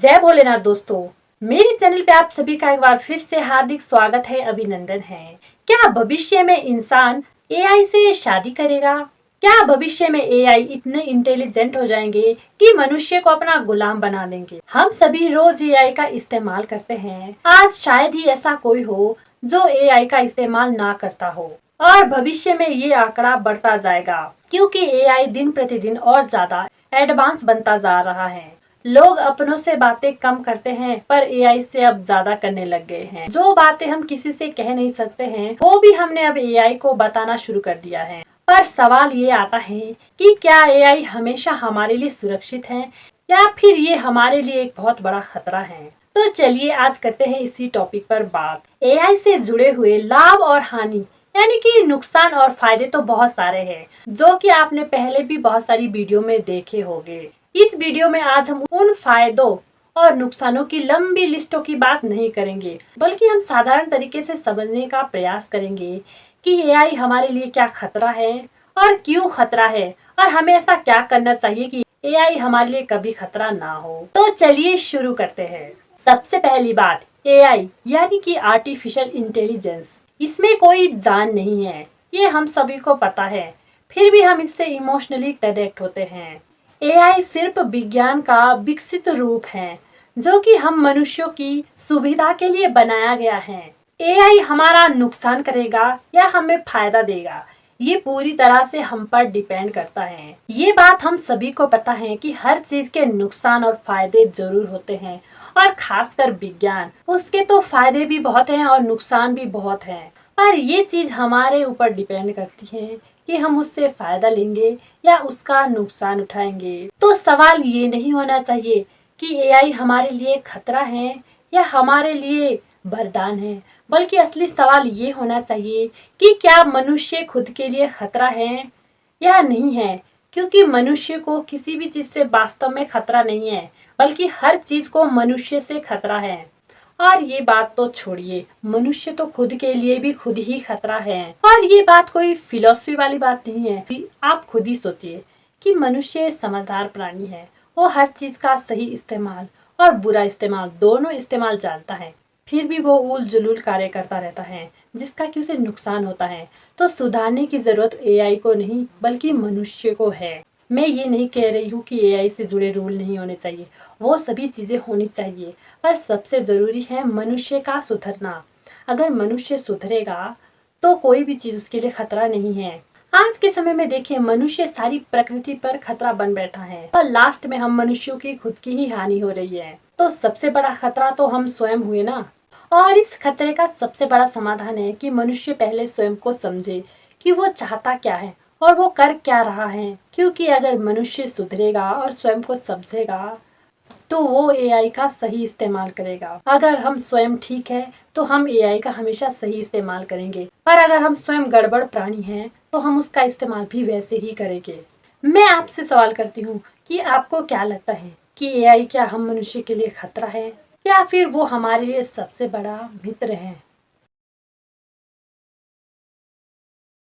जय भोलेनाथ दोस्तों। मेरे चैनल पे आप सभी का एक बार फिर से हार्दिक स्वागत है, अभिनंदन है। क्या भविष्य में इंसान एआई से शादी करेगा? क्या भविष्य में एआई इतने इंटेलिजेंट हो जाएंगे कि मनुष्य को अपना गुलाम बना देंगे? हम सभी रोज एआई का इस्तेमाल करते हैं। आज शायद ही ऐसा कोई हो जो एआई का इस्तेमाल ना करता हो, और भविष्य में ये आंकड़ा बढ़ता जाएगा क्योंकि एआई दिन प्रतिदिन और ज्यादा एडवांस बनता जा रहा है। लोग अपनों से बातें कम करते हैं पर एआई से अब ज्यादा करने लग गए हैं। जो बातें हम किसी से कह नहीं सकते हैं वो भी हमने अब एआई को बताना शुरू कर दिया है। पर सवाल ये आता है कि क्या एआई हमेशा हमारे लिए सुरक्षित है या फिर ये हमारे लिए एक बहुत बड़ा खतरा है? तो चलिए आज करते हैं इसी टॉपिक पर बात। एआई से जुड़े हुए लाभ और हानि यानी कि नुकसान और फायदे तो बहुत सारे हैं, जो कि आपने पहले भी बहुत सारी वीडियो में देखे होंगे। इस वीडियो में आज हम उन फायदों और नुकसानों की लंबी लिस्टों की बात नहीं करेंगे, बल्कि हम साधारण तरीके से समझने का प्रयास करेंगे कि एआई हमारे लिए क्या खतरा है और क्यों खतरा है, और हमें ऐसा क्या करना चाहिए कि एआई हमारे लिए कभी खतरा ना हो। तो चलिए शुरू करते हैं। सबसे पहली बात, एआई यानी कि आर्टिफिशियल इंटेलिजेंस। इसमें कोई जान नहीं है, ये हम सभी को पता है, फिर भी हम इससे इमोशनली कनेक्ट होते हैं। एआई सिर्फ विज्ञान का विकसित रूप है जो कि हम मनुष्यों की सुविधा के लिए बनाया गया है। एआई हमारा नुकसान करेगा या हमें फायदा देगा, ये पूरी तरह से हम पर डिपेंड करता है। ये बात हम सभी को पता है कि हर चीज के नुकसान और फायदे जरूर होते हैं, और खासकर विज्ञान, उसके तो फायदे भी बहुत हैं और नुकसान भी बहुत हैं। पर ये चीज हमारे ऊपर डिपेंड करती है कि हम उससे फायदा लेंगे या उसका नुकसान उठाएंगे। तो सवाल ये नहीं होना चाहिए कि एआई हमारे लिए खतरा है या हमारे लिए वरदान है, बल्कि असली सवाल ये होना चाहिए कि क्या मनुष्य खुद के लिए खतरा है या नहीं है। क्योंकि मनुष्य को किसी भी चीज से वास्तव में खतरा नहीं है, बल्कि हर चीज को मनुष्य से खतरा है। और ये बात तो छोड़िए, मनुष्य तो खुद के लिए भी खुद ही खतरा है। और ये बात कोई फिलॉसफी वाली बात नहीं है कि आप खुद ही सोचिए कि मनुष्य समझदार प्राणी है। वो हर चीज का सही इस्तेमाल और बुरा इस्तेमाल दोनों इस्तेमाल जानता है, फिर भी वो उल जुलूल कार्य करता रहता है जिसका कि उसे नुकसान होता है। तो सुधारने की जरूरत एआई को नहीं बल्कि मनुष्य को है। मैं ये नहीं कह रही हूँ कि एआई से जुड़े रूल नहीं होने चाहिए, वो सभी चीजें होनी चाहिए, पर सबसे जरूरी है मनुष्य का सुधरना। अगर मनुष्य सुधरेगा तो कोई भी चीज उसके लिए खतरा नहीं है। आज के समय में देखिए, मनुष्य सारी प्रकृति पर खतरा बन बैठा है और लास्ट में हम मनुष्यों की खुद की ही हानि हो रही है। तो सबसे बड़ा खतरा तो हम स्वयं हुए ना। और इस खतरे का सबसे बड़ा समाधान है कि मनुष्य पहले स्वयं को समझे कि वो चाहता क्या है और वो कर क्या रहा है। क्योंकि अगर मनुष्य सुधरेगा और स्वयं को समझेगा तो वो एआई का सही इस्तेमाल करेगा। अगर हम स्वयं ठीक है तो हम एआई का हमेशा सही इस्तेमाल करेंगे, पर अगर हम स्वयं गड़बड़ प्राणी हैं तो हम उसका इस्तेमाल भी वैसे ही करेंगे। मैं आपसे सवाल करती हूँ कि आपको क्या लगता है कि एआई क्या हम मनुष्य के लिए खतरा है या फिर वो हमारे लिए सबसे बड़ा मित्र है?